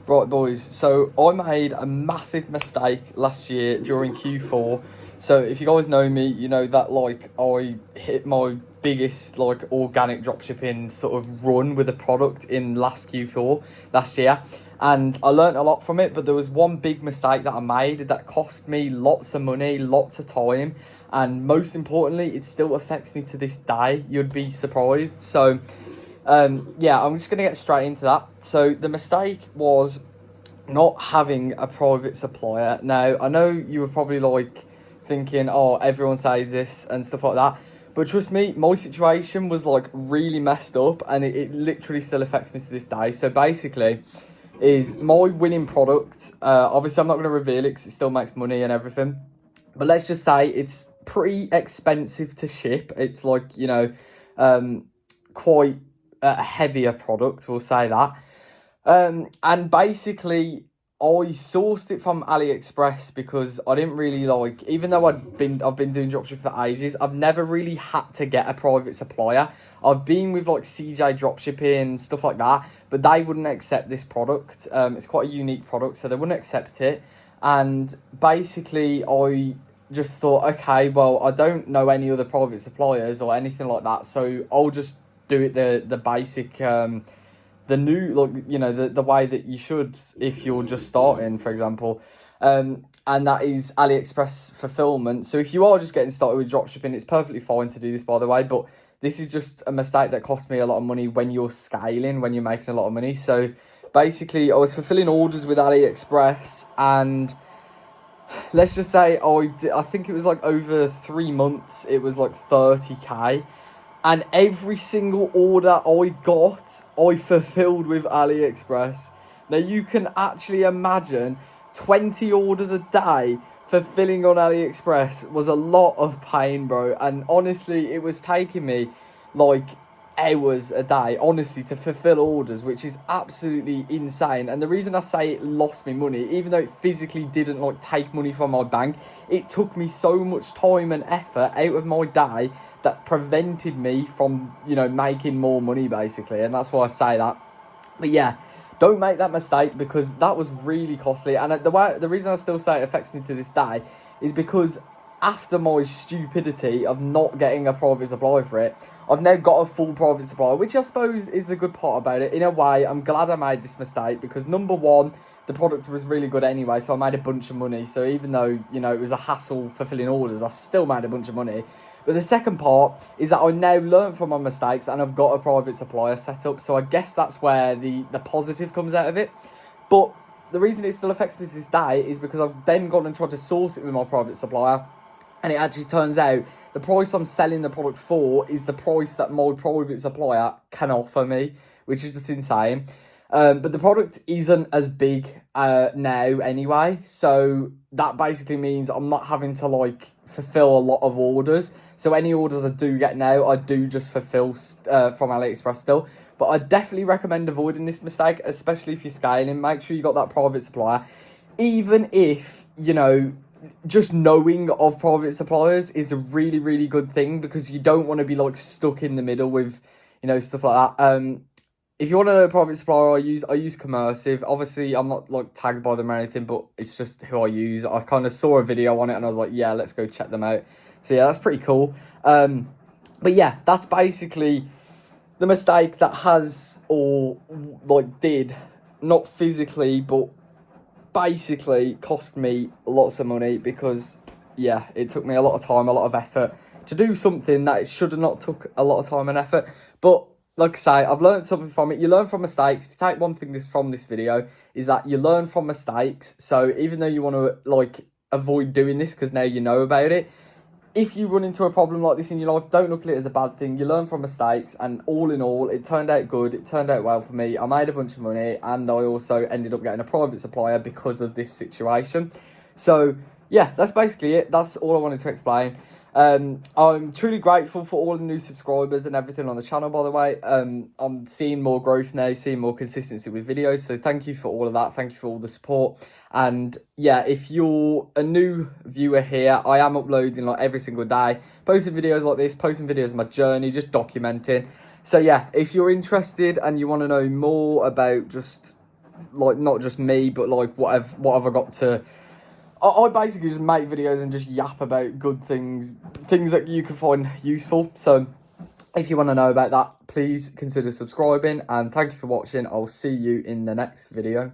Right, boys, so I made a massive mistake last year during Q4. So if you guys know me, you know that like I hit my biggest like organic dropshipping sort of run with a product in last Q4 last year. And I learned a lot from it, but there was one big mistake that I made that cost me lots of money, lots of time, and most importantly, it still affects me to this day. You'd be surprised. So yeah, I'm just going to get straight into that. So the mistake was not having a private supplier. Now, I know you were probably like thinking, oh, everyone says this and stuff like that. But trust me, my situation was like really messed up and it literally still affects me to this day. So basically, is my winning product, obviously I'm not going to reveal it because it still makes money and everything. But let's just say it's pretty expensive to ship. It's like, quite a heavier product, we'll say that. And basically, I sourced it from AliExpress because I didn't really like, even though I've been doing dropshipping for ages, I've never really had to get a private supplier. I've been with like CJ Dropshipping, stuff like that, but they wouldn't accept this product. It's quite a unique product, so they wouldn't accept it. And basically, I just thought, okay, well, I don't know any other private suppliers or anything like that, so I'll just do it the basic the new, like, the way that you should if you're just starting, for example. And that is AliExpress fulfillment. So if you are just getting started with dropshipping, it's perfectly fine to do this, by the way, but this is just a mistake that cost me a lot of money when you're scaling, when you're making a lot of money. So basically, I was fulfilling orders with AliExpress, and let's just say I think it was like over 3 months, it was like 30k. And every single order I got, I fulfilled with AliExpress. Now, you can actually imagine 20 orders a day fulfilling on AliExpress was a lot of pain, bro. And honestly, it was taking me like hours a day, honestly, to fulfill orders, which is absolutely insane. And the reason I say it lost me money, even though it physically didn't like take money from my bank, it took me so much time and effort out of my day that prevented me from, making more money, basically. And that's why I say that. But yeah, don't make that mistake, because that was really costly. And the reason I still say it affects me to this day is because after my stupidity of not getting a private supplier for it, I've now got a full private supplier, which I suppose is the good part about it. In a way, I'm glad I made this mistake, because number one, the product was really good anyway, so I made a bunch of money. So even though, it was a hassle fulfilling orders, I still made a bunch of money. But the second part is that I now learned from my mistakes and I've got a private supplier set up. So I guess that's where the positive comes out of it. But the reason it still affects me to this day is because I've then gone and tried to source it with my private supplier. And it actually turns out the price I'm selling the product for is the price that my private supplier can offer me, which is just insane. But the product isn't as big now anyway. So that basically means I'm not having to like fulfill a lot of orders. So any orders I do get now, I do just fulfill from AliExpress still. But I definitely recommend avoiding this mistake, especially if you're scaling. Make sure you got that private supplier. Even if, just knowing of private suppliers is a really, really good thing, because you don't want to be like stuck in the middle with, stuff like that. If you want to know a private supplier, I use Commercive. Obviously, I'm not like tagged by them or anything, but it's just who I use. I kind of saw a video on it and I was like, yeah, let's go check them out. So yeah, that's pretty cool. But yeah, that's basically the mistake that has, or like did, not physically, but basically cost me lots of money, because yeah, it took me a lot of time, a lot of effort to do something that it should have not took a lot of time and effort. But like I say, I've learned something from it. You learn from mistakes. If you take one thing from this video, is that you learn from mistakes. So even though you want to like avoid doing this because now you know about it, if you run into a problem like this in your life, don't look at it as a bad thing. You learn from mistakes, and all in all, it turned out good. It turned out well for me. I made a bunch of money, and I also ended up getting a private supplier because of this situation. So yeah, that's basically it. That's all I wanted to explain. I'm truly grateful for all the new subscribers and everything on the channel, by the way. I'm seeing more growth now, seeing more consistency with videos, so thank you for all of that. Thank you for all the support. And yeah, if you're a new viewer here, I am uploading like every single day, posting videos like this, posting videos of my journey, just documenting. So yeah, if you're interested and you want to know more about just like not just me, but like what have I got to. I basically just make videos and just yap about good things that you can find useful. So if you want to know about that, please consider subscribing, and thank you for watching. I'll see you in the next video.